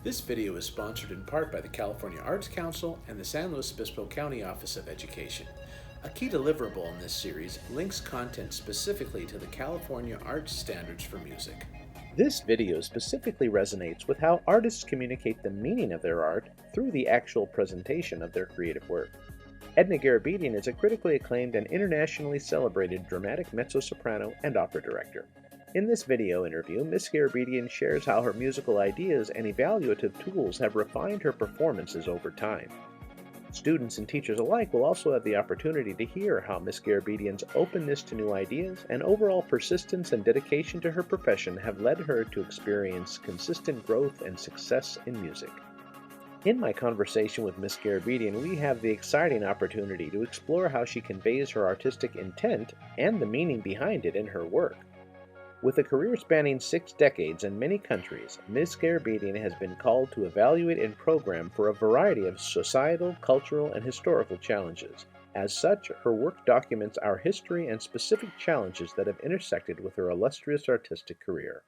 This video is sponsored in part by the California Arts Council and the San Luis Obispo County Office of Education. A key deliverable in this series links content specifically to the California Arts Standards for Music. This video specifically resonates with how artists communicate the meaning of their art through the actual presentation of their creative work. Edna Garabedian is a critically acclaimed and internationally celebrated dramatic mezzo-soprano and opera director. In this video interview, Miss Garabedian shares how her musical ideas and evaluative tools have refined her performances over time. Students and teachers alike will also have the opportunity to hear how Miss Garabedian's openness to new ideas and overall persistence and dedication to her profession have led her to experience consistent growth and success in music. In my conversation with Miss Garabedian, we have the exciting opportunity to explore how she conveys her artistic intent and the meaning behind it in her work. With a career spanning 6 decades in many countries, Ms. Garabedian has been called to evaluate and program for a variety of societal, cultural, and historical challenges. As such, her work documents our history and specific challenges that have intersected with her illustrious artistic career.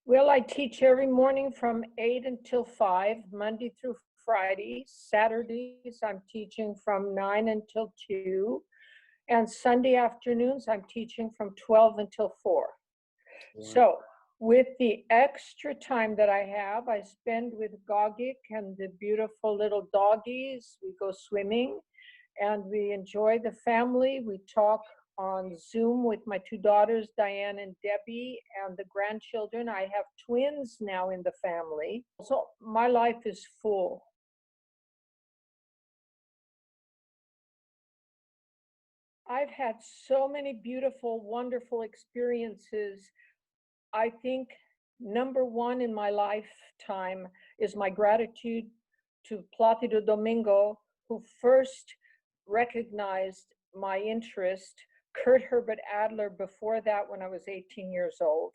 Well, I teach every morning from 8 until 5, Monday through Friday. Saturdays, I'm teaching from 9 until 2. And Sunday afternoons, I'm teaching from 12 until 4. So with the extra time that I have, I spend with Gogik and the beautiful little doggies. We go swimming and we enjoy the family. We talk on Zoom with my 2 daughters, Diane and Debbie, and the grandchildren. I have twins now in the family. So my life is full. I've had so many beautiful, wonderful experiences. I think number one in my lifetime is my gratitude to Placido Domingo, who first recognized my interest, Kurt Herbert Adler before that when I was 18 years old,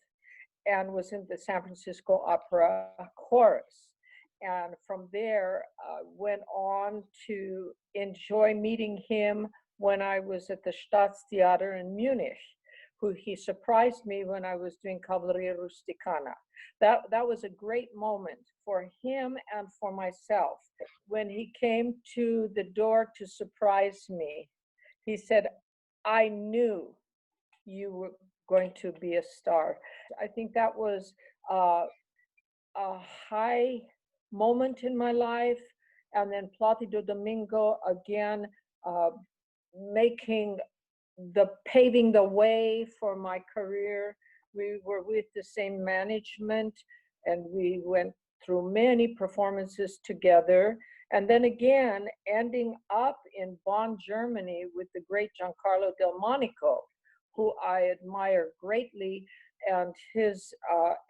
and was in the San Francisco Opera Chorus. And from there, went on to enjoy meeting him when I was at the Staatstheater in Munich, who he surprised me when I was doing Cavalleria Rusticana. That was a great moment for him and for myself. When he came to the door to surprise me, he said, "I knew you were going to be a star." I think that was a high moment in my life. And then Placido Domingo again, paving the way for my career. We were with the same management and we went through many performances together. And then again, ending up in Bonn, Germany with the great Giancarlo Delmonico, who I admire greatly, and his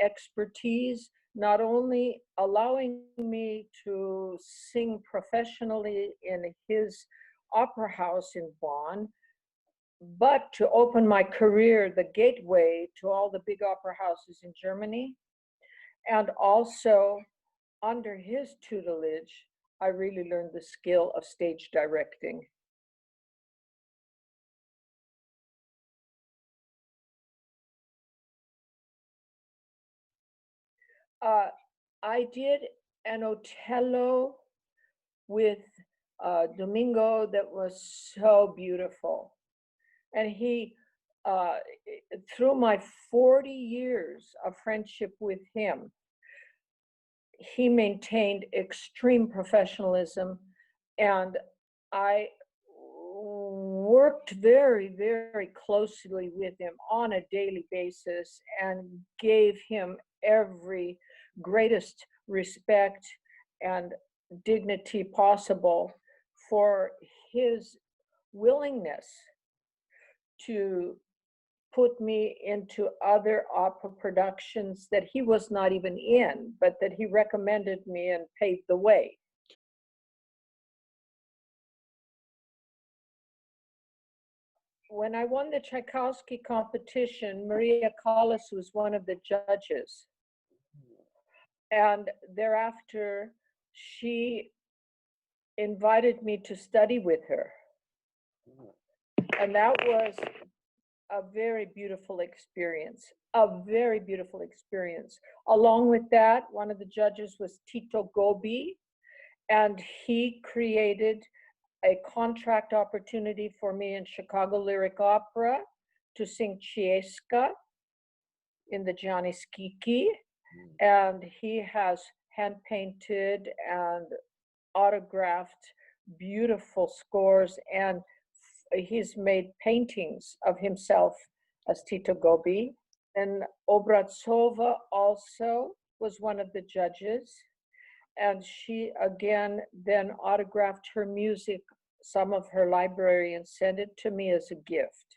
expertise, not only allowing me to sing professionally in his opera house in Bonn, but to open my career, the gateway to all the big opera houses in Germany. And also, under his tutelage, I really learned the skill of stage directing. I did an Otello with Domingo that was so beautiful. And he, through my 40 years of friendship with him, he maintained extreme professionalism, and I worked very, very closely with him on a daily basis and gave him every greatest respect and dignity possible for his willingness to put me into other opera productions that he was not even in, but that he recommended me and paved the way. When I won the Tchaikovsky competition, Maria Callas was one of the judges. And thereafter, she invited me to study with her. And that was a very beautiful experience, a very beautiful experience. Along with that, one of the judges was Tito Gobi, and he created a contract opportunity for me in Chicago Lyric Opera to sing Chiesca in the Gianni Schicchi. And he has hand-painted and autographed beautiful scores, and he's made paintings of himself as Tito Gobi. And Obratsova also was one of the judges, and she again then autographed her music, some of her library, and sent it to me as a gift.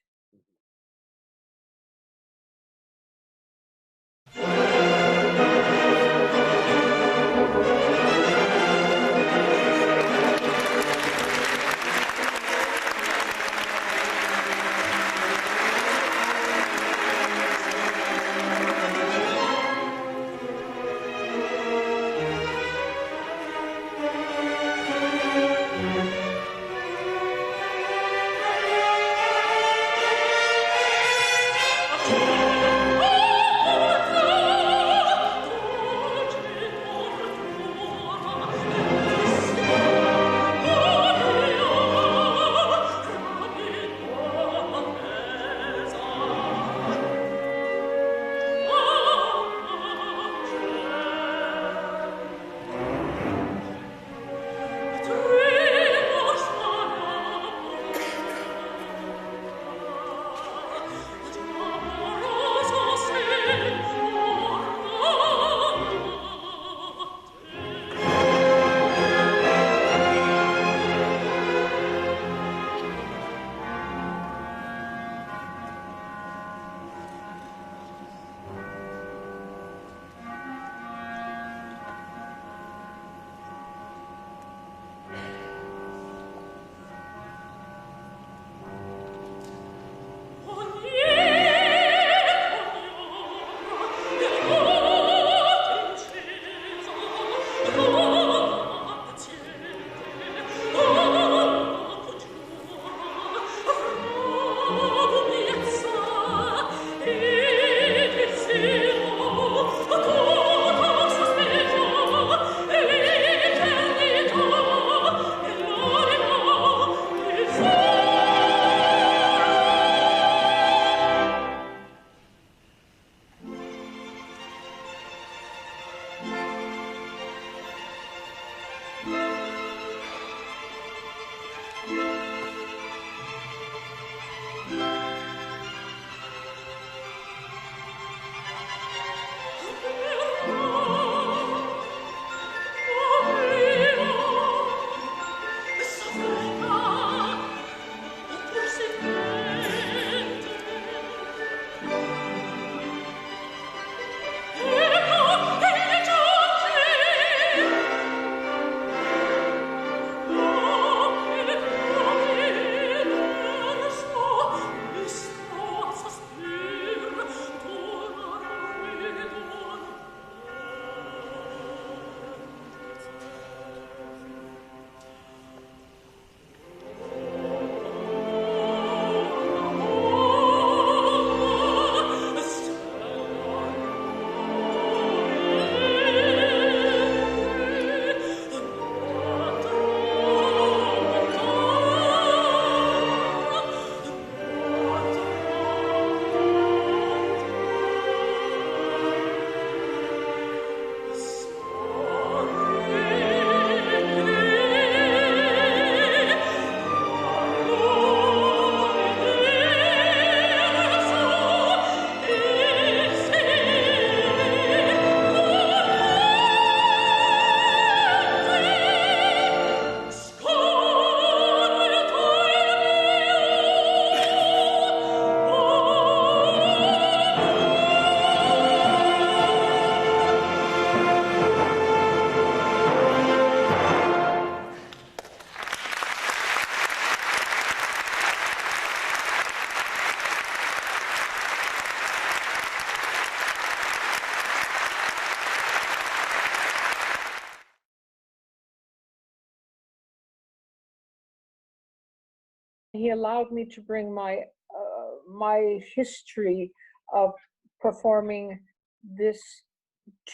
He allowed me to bring my history of performing this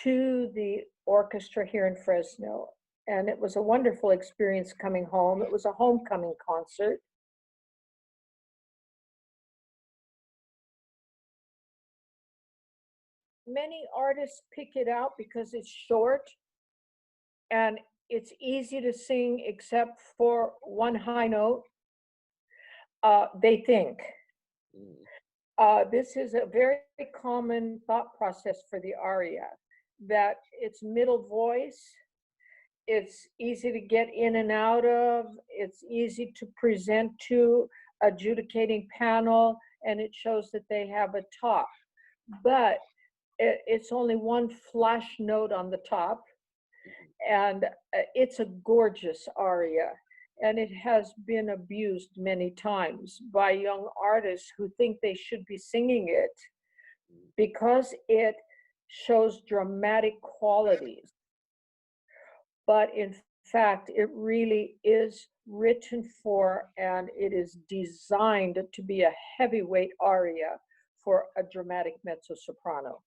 to the orchestra here in Fresno. And it was a wonderful experience coming home. It was a homecoming concert. Many artists pick it out because it's short and it's easy to sing except for one high note. They think. This is a very common thought process for the aria, that it's middle voice, it's easy to get in and out of, it's easy to present to adjudicating panel, and it shows that they have a top. But it's only one flash note on the top, and it's a gorgeous aria. And it has been abused many times by young artists who think they should be singing it because it shows dramatic qualities. But in fact, it really is written for, and it is designed to be a heavyweight aria for a dramatic mezzo-soprano.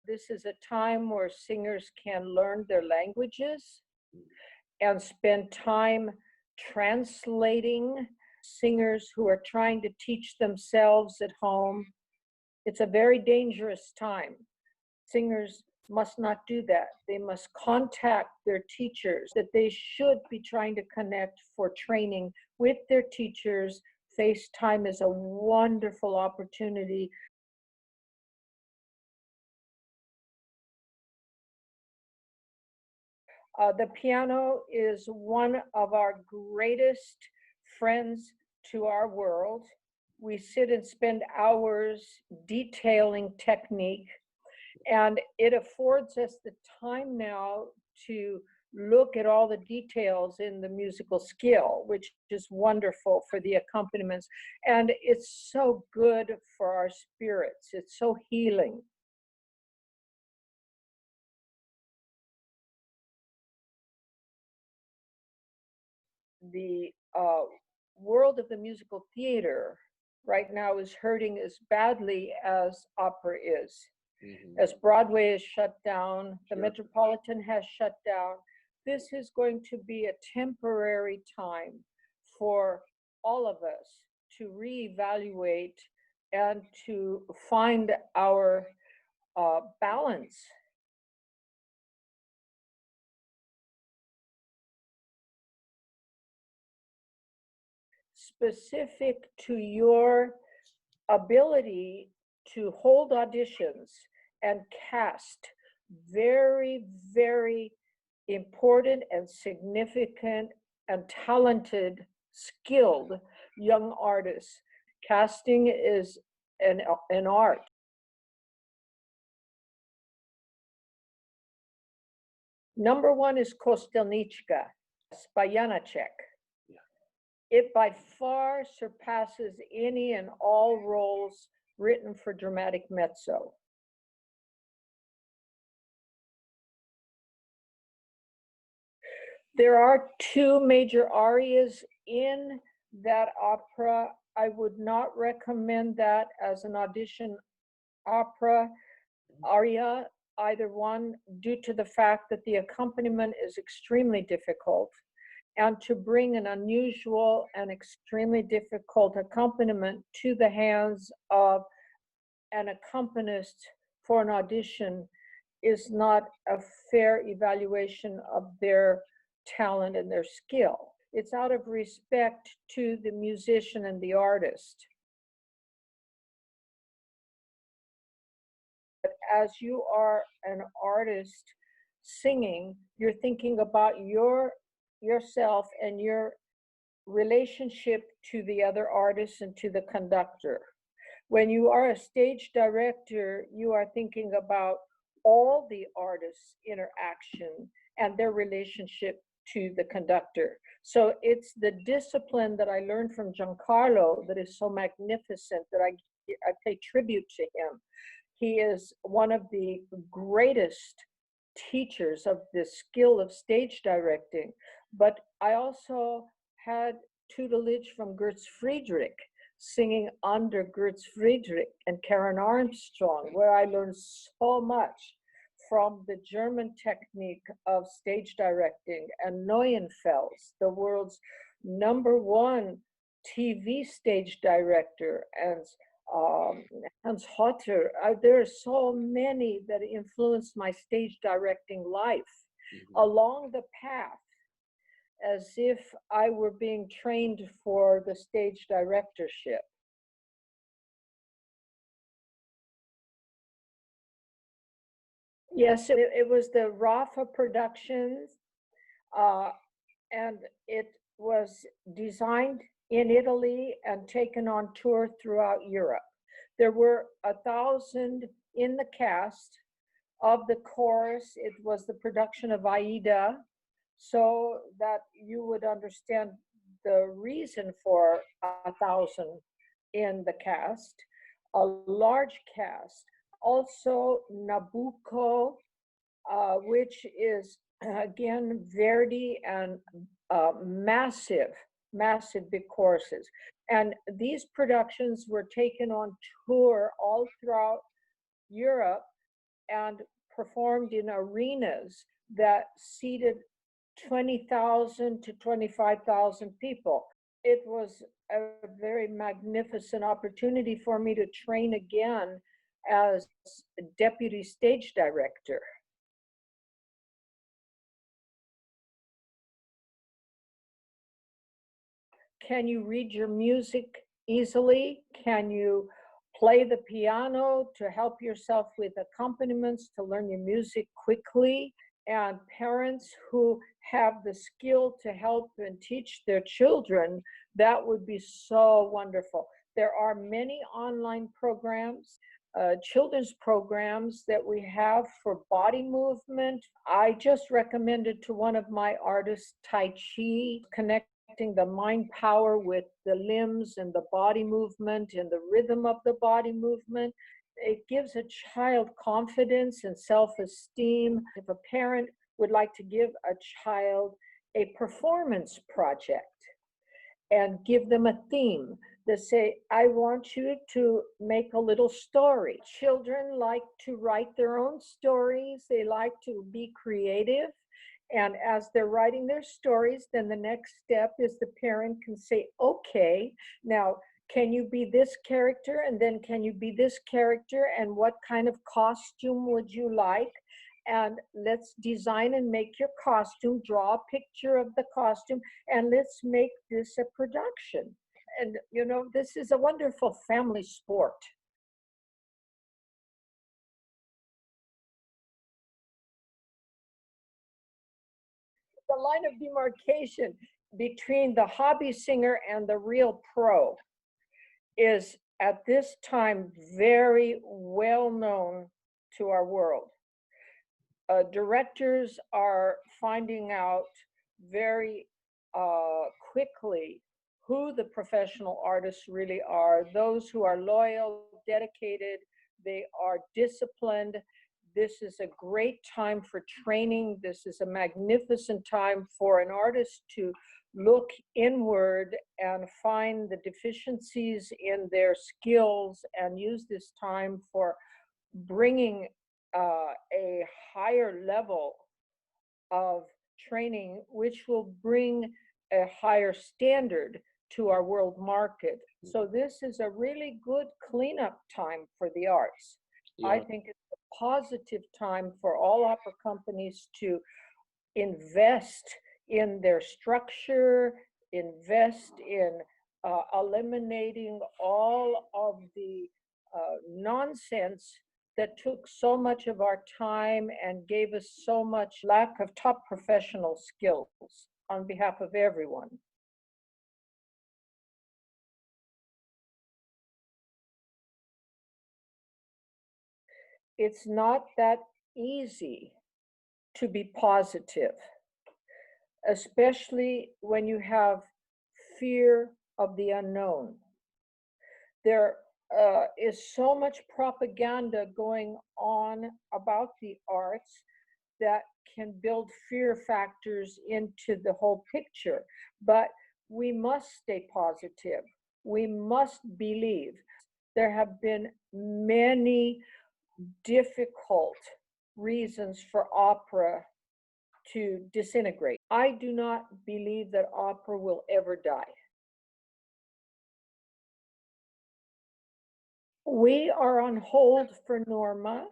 This is a time where singers can learn their languages and spend time translating. Singers who are trying to teach themselves at home, it's a very dangerous time. Singers must not do that. They must contact their teachers, that they should be trying to connect for training with their teachers. FaceTime is a wonderful opportunity. The piano is one of our greatest friends to our world. We sit and spend hours detailing technique, and it affords us the time now to look at all the details in the musical skill, which is wonderful for the accompaniments. And it's so good for our spirits. It's so healing. The world of the musical theater right now is hurting as badly as opera is. As Broadway is shut down, the Metropolitan has shut down. This is going to be a temporary time for all of us to reevaluate and to find our balance. Specific to your ability to hold auditions and cast very, very important and significant and talented, skilled young artists. Casting is an art. Number one is Kostelnichka by Janacek. It by far surpasses any and all roles written for dramatic mezzo. There are two major arias in that opera. I would not recommend that as an audition opera aria, either one, due to the fact that the accompaniment is extremely difficult. And to bring an unusual and extremely difficult accompaniment to the hands of an accompanist for an audition is not a fair evaluation of their talent and their skill. It's out of respect to the musician and the artist. But as you are an artist singing, you're thinking about yourself and your relationship to the other artists and to the conductor. When you are a stage director, you are thinking about all the artists' interaction and their relationship to the conductor. So it's the discipline that I learned from Giancarlo that is so magnificent that I pay tribute to him. He is one of the greatest teachers of the skill of stage directing, but I also had tutelage from Gertz Friedrich, singing under Gertz Friedrich and Karen Armstrong, where I learned so much from the German technique of stage directing, and Neuenfels, the world's #1 TV stage director, and Hans Hotter. There are so many that influenced my stage directing life along the path, as if I were being trained for the stage directorship. Yes, it was the Rafa Productions, and it was designed in Italy and taken on tour throughout Europe. There were 1,000 in the cast. Of the chorus, it was the production of Aida, so that you would understand the reason for 1,000 in the cast. A large cast. Also Nabucco, which is again Verdi, and massive big choruses. And these productions were taken on tour all throughout Europe and performed in arenas that seated 20,000 to 25,000 people. It was a very magnificent opportunity for me to train again as deputy stage director. Can you read your music easily? Can you play the piano to help yourself with accompaniments to learn your music quickly? And parents who have the skill to help and teach their children, that would be so wonderful. There are many online programs, children's programs that we have for body movement. I just recommended to one of my artists Tai Chi, connecting the mind power with the limbs and the body movement and the rhythm of the body movement. It gives a child confidence and self-esteem. If a parent would like to give a child a performance project and give them a theme, they say, I want you to make a little story. Children like to write their own stories. They like to be creative. And as they're writing their stories, then the next step is the parent can say, okay, now, can you be this character? And then can you be this character? And what kind of costume would you like? And let's design and make your costume, draw a picture of the costume, and let's make this a production. And, you know, this is a wonderful family sport. The line of demarcation between the hobby singer and the real pro is at this time very well known to our world. Directors are finding out very quickly who the professional artists really are, those who are loyal, dedicated, they are disciplined. This is a great time for training. This is a magnificent time for an artist to look inward and find the deficiencies in their skills and use this time for bringing a higher level of training, which will bring a higher standard to our world market. So this is a really good cleanup time for the arts. Yeah. I think it's a positive time for all opera companies to invest in their structure, invest in eliminating all of the nonsense that took so much of our time and gave us so much lack of top professional skills on behalf of everyone. It's not that easy to be positive, especially when you have fear of the unknown. There is so much propaganda going on about the arts that can build fear factors into the whole picture. But we must stay positive. We must believe. There have been many difficult reasons for opera to disintegrate. I do not believe that opera will ever die. We are on hold for Norma,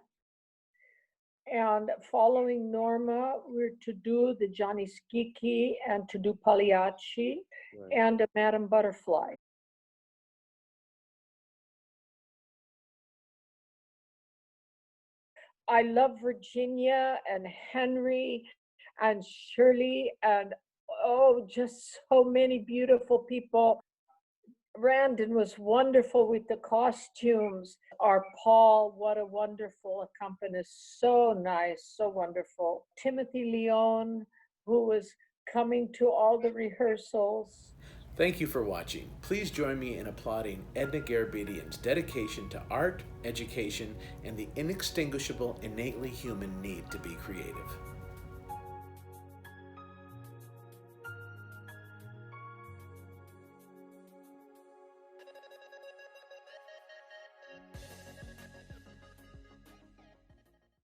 and following Norma, we're to do the Gianni Schicchi and to do Pagliacci and a Madama Butterfly. I love Virginia and Henry and Shirley and just so many beautiful people. Brandon was wonderful with the costumes. Our Paul, what a wonderful accompanist. So nice, so wonderful. Timothy Leon, who was coming to all the rehearsals. Thank you for watching. Please join me in applauding Edna Garabedian's dedication to art, education, and the inextinguishable, innately human need to be creative.